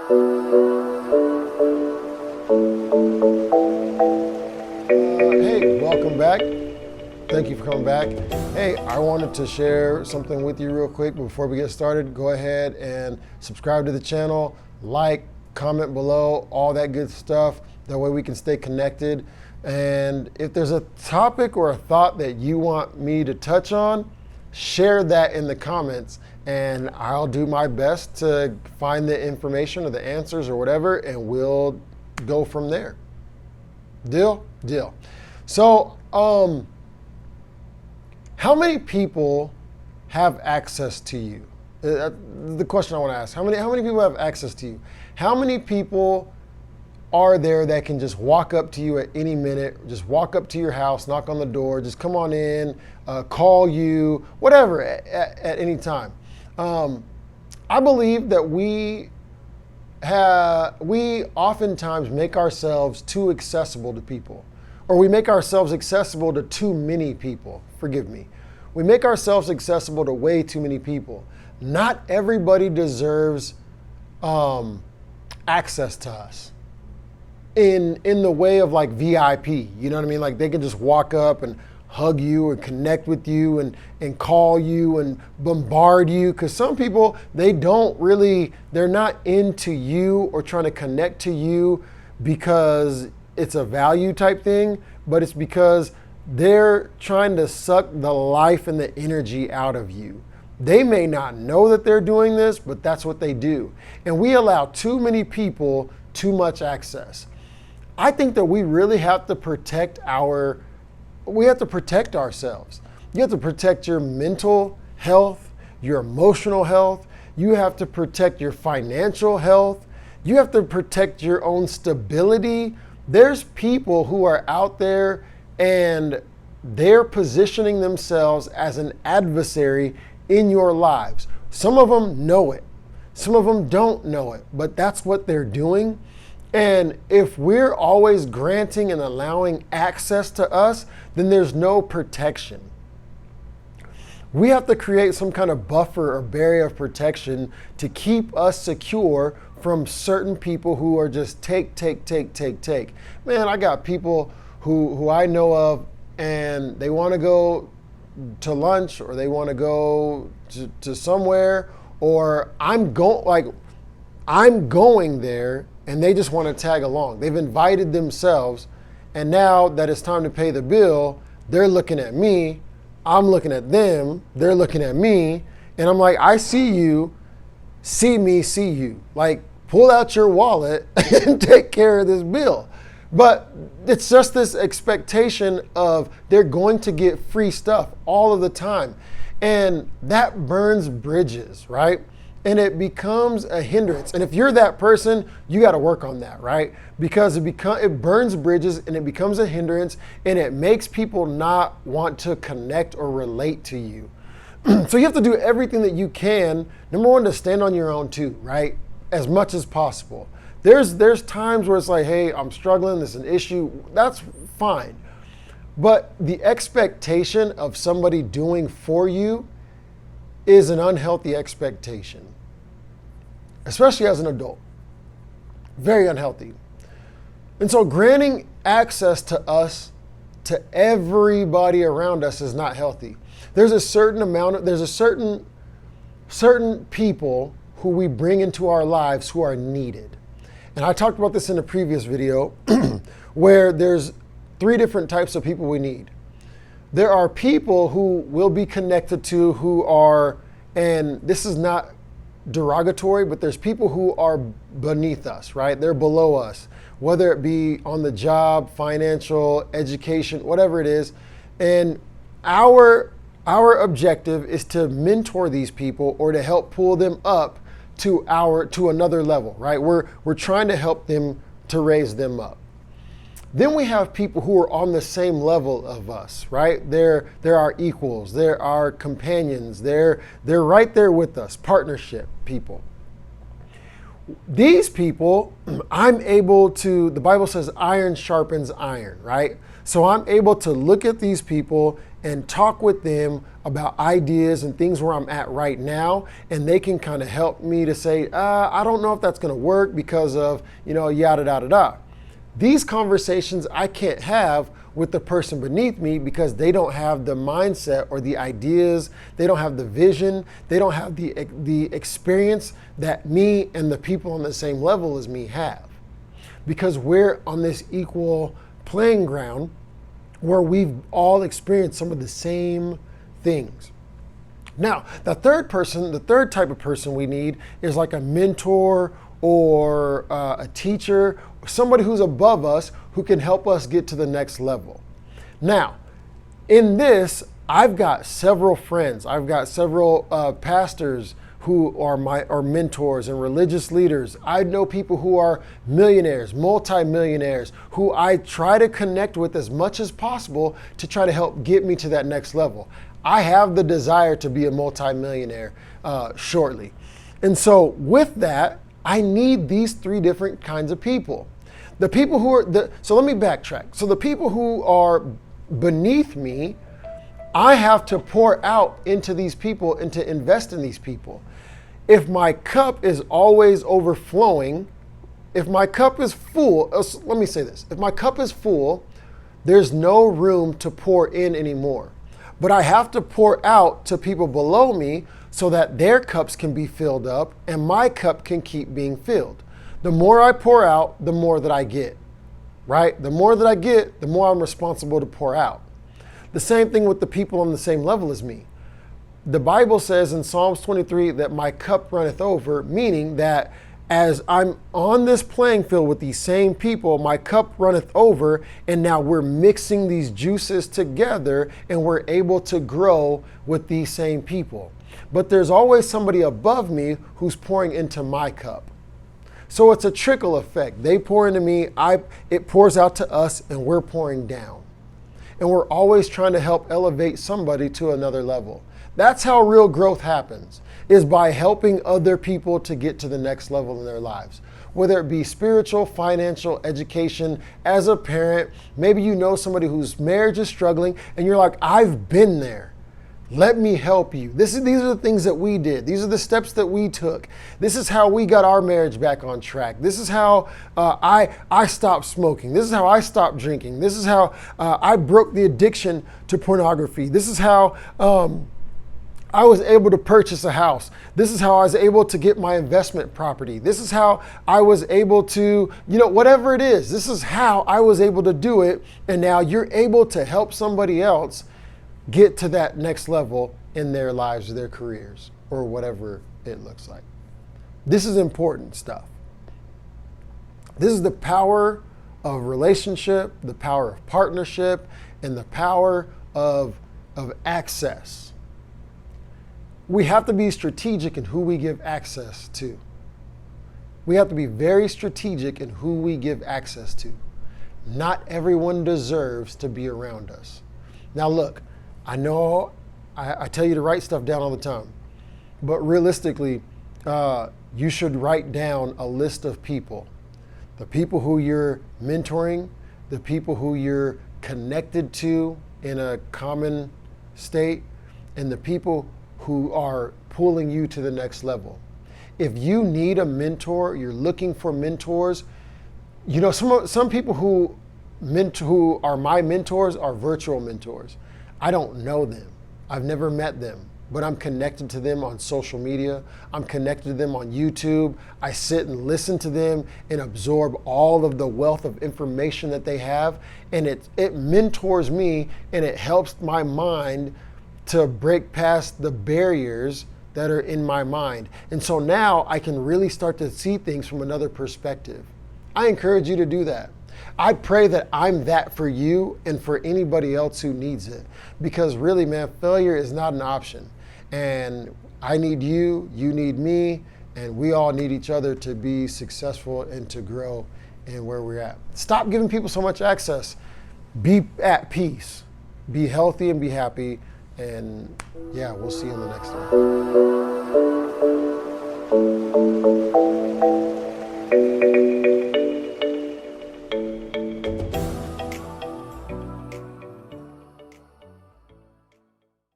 Hey, welcome back. Thank you for coming back. Hey, I wanted to share something with you real quick before we get started. Go ahead and subscribe to the channel, like, comment below, all that good stuff. That way we can stay connected. And if there's a topic or a thought that you want me to touch on, share that in the comments and I'll do my best to find the information or the answers or whatever, and we'll go from there. Deal? Deal. So, how many people have access to you? The question I want to ask, how many people have access to you? How many people are there that can just walk up to you at any minute, just walk up to your house, knock on the door, just come on in, call you, whatever, at any time? I believe that we oftentimes make ourselves too accessible to people, or we make ourselves accessible to too many people. Forgive me. We make ourselves accessible to way too many people. Not everybody deserves access to us in the way of like VIP. You know what I mean? Like they can just walk up and hug you and connect with you and call you and bombard you. Because some people, they're not into you or trying to connect to you because it's a value type thing, but it's because they're trying to suck the life and the energy out of you. They may not know that they're doing this, but that's what they do. And we allow too many people too much access. I think that we really have to protect ourselves. You have to protect your mental health, your emotional health. You have to protect your financial health. You have to protect your own stability. There's people who are out there and they're positioning themselves as an adversary in your lives. Some of them know it. Some of them don't know it, but that's what they're doing. And if we're always granting and allowing access to us, then there's no protection. We have to create some kind of buffer or barrier of protection to keep us secure from certain people who are just take. Man, I got people who I know of, and they want to go to lunch, or they want to go to somewhere, or I'm going there and they just want to tag along. They've invited themselves, and now that it's time to pay the bill, they're looking at me, I'm looking at them, they're looking at me, and I'm like, I see you, see me, see you. Like, pull out your wallet and take care of this bill. But it's just this expectation of they're going to get free stuff all of the time. And that burns bridges, right? And it becomes a hindrance. And if you're that person, you got to work on that, right? Because it burns bridges and it becomes a hindrance, and it makes people not want to connect or relate to you. So you have to do everything that you can, number one, to stand on your own too, right? As much as possible. There's times where it's like, hey, I'm struggling, there's an issue. That's fine. But the expectation of somebody doing for you is an unhealthy expectation, especially as an adult. Very unhealthy. And so granting access to us, to everybody around us, is not healthy. There's certain people who we bring into our lives who are needed. And I talked about this in a previous video where there's 3 different types of people we need. There are people who will be connected to who are, and this is not derogatory, but there's people who are beneath us, right? They're below us, whether it be on the job, financial, education, whatever it is. And our objective is to mentor these people or to help pull them up to another level, right? We're trying to help them to raise them up. Then we have people who are on the same level of us, right? They're our equals, they're our companions, they're right there with us, partnership people. These people, I'm able to, the Bible says iron sharpens iron, right? So I'm able to look at these people and talk with them about ideas and things where I'm at right now. And they can kind of help me to say, I don't know if that's going to work because of, yada, yada, yada. These conversations I can't have with the person beneath me because they don't have the mindset or the ideas, they don't have the vision, they don't have the experience that me and the people on the same level as me have. Because we're on this equal playing ground where we've all experienced some of the same things. Now, the third type of person we need is like a mentor or a teacher, somebody who's above us who can help us get to the next level. Now, in this, I've got several friends. I've got several pastors who are my mentors and religious leaders. I know people who are millionaires, multimillionaires, who I try to connect with as much as possible to try to help get me to that next level. I have the desire to be a multimillionaire shortly. And so with that, I need these three different kinds of people. The people who are, so let me backtrack. So the people who are beneath me, I have to pour out into these people and to invest in these people. If my cup is always overflowing, if my cup is full, let me say this. If my cup is full, there's no room to pour in anymore. But I have to pour out to people below me so that their cups can be filled up and my cup can keep being filled. The more I pour out, the more that I get, right? The more that I get, the more I'm responsible to pour out. The same thing with the people on the same level as me. The Bible says in Psalms 23 that my cup runneth over, meaning that as I'm on this playing field with these same people, my cup runneth over, and now we're mixing these juices together and we're able to grow with these same people. But there's always somebody above me who's pouring into my cup. So it's a trickle effect. They pour into me, it pours out to us, and we're pouring down. And we're always trying to help elevate somebody to another level. That's how real growth happens, is by helping other people to get to the next level in their lives. Whether it be spiritual, financial, education, as a parent, maybe you know somebody whose marriage is struggling and you're like, I've been there. Let me help you. These are the things that we did. These are the steps that we took. This is how we got our marriage back on track. This is how I stopped smoking. This is how I stopped drinking. This is how I broke the addiction to pornography. This is how I was able to purchase a house. This is how I was able to get my investment property. This is how I was able to, whatever it is, this is how I was able to do it. And now you're able to help somebody else get to that next level in their lives, their careers, or whatever it looks like. This is important stuff. This is the power of relationship, the power of partnership, and the power of access. We have to be strategic in who we give access to. We have to be very strategic in who we give access to. Not everyone deserves to be around us. Now look, I know I tell you to write stuff down all the time, but realistically, you should write down a list of people. The people who you're mentoring, the people who you're connected to in a common state, and the people who are pulling you to the next level. If you need a mentor, you're looking for mentors, some people who are my mentors are virtual mentors. I don't know them. I've never met them, but I'm connected to them on social media. I'm connected to them on YouTube. I sit and listen to them and absorb all of the wealth of information that they have. And it mentors me and it helps my mind to break past the barriers that are in my mind. And so now I can really start to see things from another perspective. I encourage you to do that. I pray that I'm that for you and for anybody else who needs it. Because really, man, failure is not an option. And I need you, you need me, and we all need each other to be successful and to grow in where we're at. Stop giving people so much access. Be at peace. Be healthy and be happy. And yeah, we'll see you in the next one.